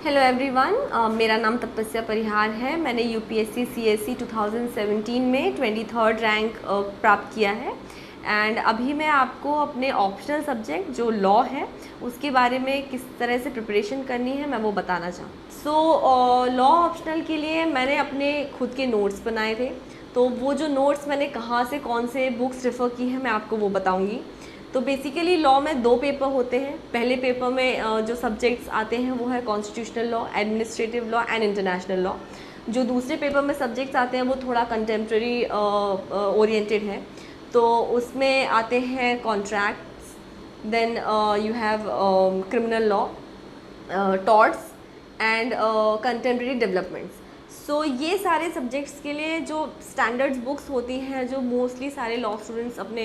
Hello everyone, मेरा नाम तपस्या परिहार है। मैंने यूपीएससी सीएसई 2017 में 23rd रैंक प्राप्त किया है। एंड अभी मैं आपको अपने ऑप्शनल सब्जेक्ट जो लॉ है उसके बारे में किस तरह से प्रिपरेशन करनी है मैं वो बताना चाहूँ। लॉ ऑप्शनल के लिए मैंने अपने खुद के नोट्स बनाए थे। तो वो जो नोट्स मैंने कहाँ से कौन से बुक्स रेफ़र की है मैं आपको वो बताऊँगी। तो बेसिकली लॉ में 2 पेपर होते हैं। पहले पेपर में जो सब्जेक्ट्स आते हैं वो है constitutional law, administrative law and international law. जो दूसरे पेपर में सब्जेक्ट्स आते हैं वो थोड़ा कंटेम्प्रेरी ओरिएंटेड है। तो उसमें आते हैं contracts, then you have criminal law, torts and contemporary developments. So ये सारे सब्जेक्ट्स के लिए जो स्टैंडर्ड्स बुक्स होती हैं जो मोस्टली सारे लॉ स्टूडेंट्स अपने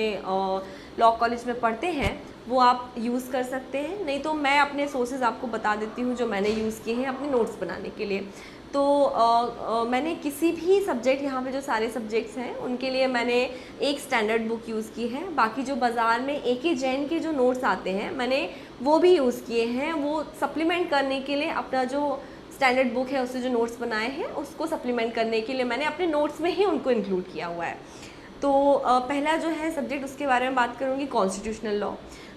लॉ कॉलेज में पढ़ते हैं वो आप यूज़ कर सकते हैं। नहीं तो मैं अपने सोर्सेज आपको बता देती हूँ जो मैंने यूज़ किए हैं अपने नोट्स बनाने के लिए। तो मैंने किसी भी सब्जेक्ट, यहाँ पे जो सारे सब्जेक्ट्स हैं उनके लिए मैंने एक स्टैंडर्ड बुक यूज़ की है। बाकी जो बाज़ार में AK जैन के जो नोट्स आते हैं मैंने वो भी यूज़ किए हैं। वो सप्लीमेंट करने के लिए अपना जो स्टैंडर्ड बुक है उससे जो नोट्स बनाए हैं उसको सप्लीमेंट करने के लिए मैंने अपने नोट्स में ही उनको इंक्लूड किया हुआ है। तो पहला जो है सब्जेक्ट उसके बारे में बात करूँगी, कॉन्स्टिट्यूशनल लॉ।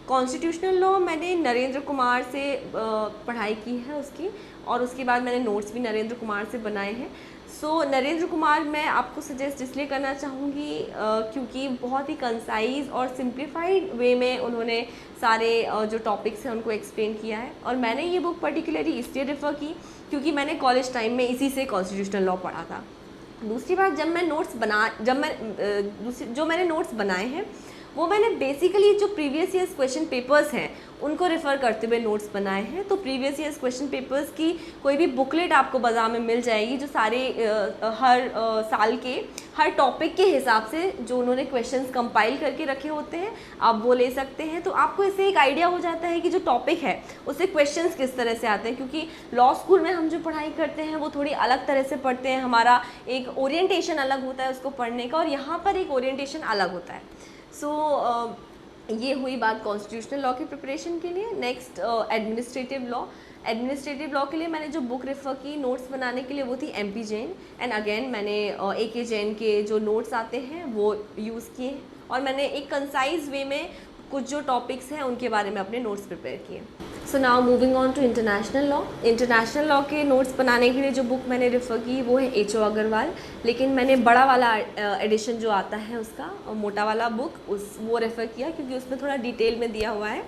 कॉन्स्टिट्यूशनल लॉ मैंने नरेंद्र कुमार से पढ़ाई की है उसकी, और उसके बाद मैंने नोट्स भी नरेंद्र कुमार से बनाए हैं। नरेंद्र कुमार मैं आपको सजेस्ट इसलिए करना चाहूँगी क्योंकि बहुत ही कंसाइज और सिंप्लीफाइड वे में उन्होंने सारे जो टॉपिक्स हैं उनको एक्सप्लेन किया है। और मैंने ये बुक पर्टिकुलरली इसलिए रेफ़र की क्योंकि मैंने कॉलेज टाइम में इसी से कॉन्स्टिट्यूशनल लॉ पढ़ा था। दूसरी बात, जो मैंने नोट्स बनाए हैं वो मैंने बेसिकली जो प्रीवियस ईयर्स क्वेश्चन पेपर्स हैं उनको रेफ़र करते हुए नोट्स बनाए हैं। तो प्रीवियस ईयर्स क्वेश्चन पेपर्स की कोई भी बुकलेट आपको बाज़ार में मिल जाएगी जो सारे हर साल के हर टॉपिक के हिसाब से जो उन्होंने क्वेश्चंस कंपाइल करके रखे होते हैं आप वो ले सकते हैं। तो आपको इससे एक आइडिया हो जाता है कि जो टॉपिक है उससे क्वेश्चंस किस तरह से आते हैं, क्योंकि लॉ स्कूल में हम जो पढ़ाई करते हैं वो थोड़ी अलग तरह से पढ़ते हैं। हमारा एक ओरिएंटेशन अलग होता है उसको पढ़ने का, और यहाँ पर एक ओरिएंटेशन अलग होता है। ये हुई बात कॉन्स्टिट्यूशनल लॉ की प्रिपरेशन के लिए। Next administrative law. Administrative law के लिए मैंने जो बुक रेफ़र की नोट्स बनाने के लिए वो थी MP जैन, एंड अगेन मैंने AK जैन के जो नोट्स आते हैं वो यूज़ किए, और मैंने एक कंसाइज वे में कुछ जो टॉपिक्स हैं उनके बारे में अपने नोट्स प्रिपेयर किए। So now moving on to international law. International law के नोट्स बनाने के लिए जो बुक मैंने रेफ़र की वो है HO अग्रवाल, लेकिन मैंने बड़ा वाला एडिशन जो आता है उसका मोटा वाला बुक वो रेफ़र किया क्योंकि उसमें थोड़ा डिटेल में दिया हुआ है।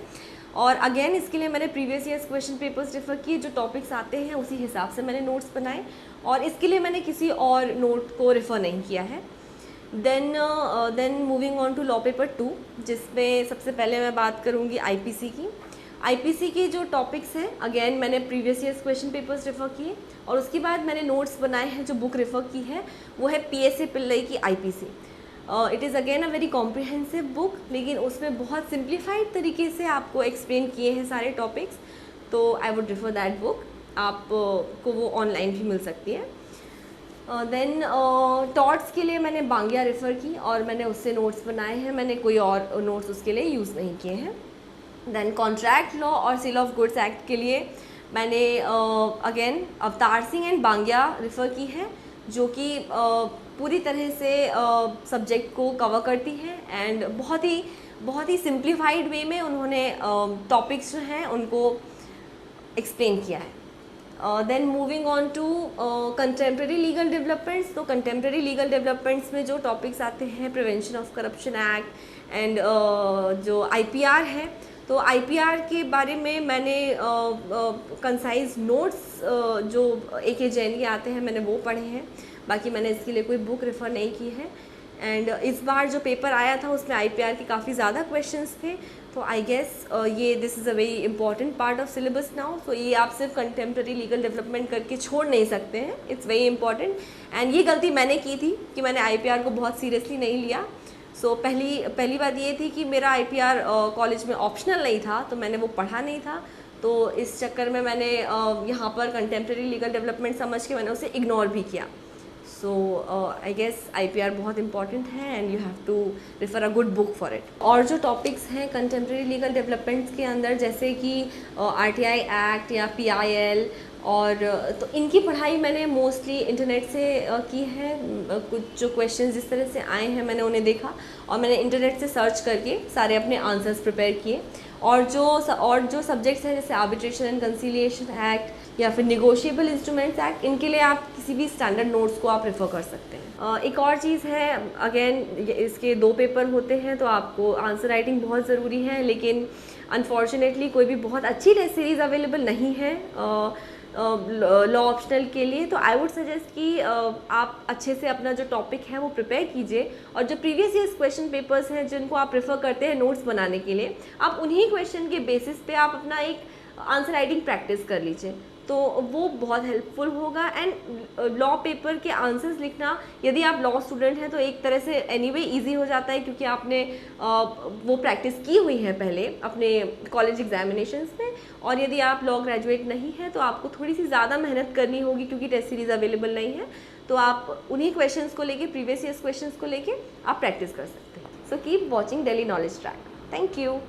और अगेन इसके लिए मैंने previous years question papers refer किए, जो टॉपिक्स आते हैं उसी हिसाब से मैंने नोट्स बनाए, और इसके लिए मैंने किसी और नोट को रेफ़र नहीं किया है। Then moving on to law paper 2, जिसमें सबसे पहले मैं बात करूँगी IPC की। IPC के जो टॉपिक्स हैं अगेन मैंने previous years question papers refer किए, और उसके बाद मैंने नोट्स बनाए हैं। जो बुक रेफ़र की है वो है PSA पिल्लई की IPC। It is again a very comprehensive book, लेकिन उसमें बहुत सिंप्लीफाइड तरीके से आपको एक्सप्लेन किए हैं सारे टॉपिक्स। तो I would refer that book, आपको वो ऑनलाइन भी मिल सकती है। देन टॉर्ट्स के लिए मैंने बांग्या रेफ़र की और मैंने उससे नोट्स बनाए हैं। मैंने कोई और नोट्स उसके लिए यूज़ नहीं किए हैं। देन कॉन्ट्रैक्ट लॉ और सेल ऑफ गुड्स एक्ट के लिए मैंने again Avtar Singh and बांग्या refer की है, जो कि पूरी तरह से सब्जेक्ट को कवर करती है, एंड बहुत ही सिंप्लीफाइड वे में उन्होंने टॉपिक्स जो हैं उनको एक्सप्लेन किया है। Then moving on to contemporary legal developments. तो कंटेम्प्रेरी लीगल डेवलपमेंट्स में जो टॉपिक्स आते हैं prevention of corruption act and जो IPR है, तो IPR के बारे में मैंने कंसाइज नोट्स जो AK जैन के आते हैं मैंने वो पढ़े हैं। बाकी मैंने इसके लिए कोई बुक रेफ़र नहीं की है। एंड इस बार जो पेपर आया था उसमें IPR के काफ़ी ज़्यादा क्वेश्चंस थे, तो आई गेस ये this is a very important part of syllabus now. तो ये आप सिर्फ कंटेम्प्रेरी लीगल डेवलपमेंट करके छोड़ नहीं सकते हैं, इट्स वेरी इंपॉर्टेंट। एंड ये गलती मैंने की थी कि मैंने IPR को बहुत सीरियसली नहीं लिया। पहली बात ये थी कि मेरा IPR कॉलेज में ऑप्शनल नहीं था, तो मैंने वो पढ़ा नहीं था। तो इस चक्कर में मैंने यहाँ पर कंटेम्प्रेरी लीगल डेवलपमेंट समझ के मैंने उसे इग्नोर भी किया। सो आई गेस IPR बहुत इंपॉर्टेंट है and you have to refer a good book for it. और जो टॉपिक्स हैं कंटेम्प्रेरी लीगल डेवलपमेंट्स के अंदर, जैसे कि RTI एक्ट या PIL, और तो इनकी पढ़ाई मैंने मोस्टली इंटरनेट से की है। कुछ जो क्वेश्चंस जिस तरह से आए हैं मैंने उन्हें देखा और मैंने इंटरनेट से सर्च करके सारे अपने आंसर्स प्रिपेयर किए। और जो सब्जेक्ट्स हैं जैसे आर्बिट्रेशन एंड कंसीलिएशन एक्ट या फिर निगोशिएबल इंस्ट्रूमेंट्स एक्ट, इनके लिए आप किसी भी स्टैंडर्ड नोट्स को आप रेफ़र कर सकते हैं। एक और चीज़ है, अगेन इसके 2 पेपर होते हैं तो आपको आंसर राइटिंग बहुत ज़रूरी है, लेकिन अनफॉर्चुनेटली कोई भी बहुत अच्छी टेस्ट सीरीज़ अवेलेबल नहीं है लॉ ऑप्शनल के लिए। तो आई वुड सजेस्ट कि आप अच्छे से अपना जो टॉपिक है वो प्रिपेयर कीजिए, और जो प्रीवियस ईयर्स क्वेश्चन पेपर्स हैं जिनको आप प्रेफर करते हैं नोट्स बनाने के लिए, आप उन्हीं क्वेश्चन के बेसिस पे आप अपना एक आंसर राइटिंग प्रैक्टिस कर लीजिए, तो वो बहुत हेल्पफुल होगा। एंड लॉ पेपर के आंसर्स लिखना, यदि आप लॉ स्टूडेंट हैं तो एक तरह से एनीवे इजी हो जाता है, क्योंकि आपने वो प्रैक्टिस की हुई है पहले अपने कॉलेज एग्जामिनेशंस में। और यदि आप लॉ ग्रेजुएट नहीं हैं तो आपको थोड़ी सी ज़्यादा मेहनत करनी होगी, क्योंकि टेस्ट सीरीज़ अवेलेबल नहीं है। तो आप उन्हीं क्वेश्चंस को लेके, प्रीवियस ईयर्स क्वेश्चंस को लेके आप प्रैक्टिस कर सकते हैं। So keep watching daily knowledge track. Thank you.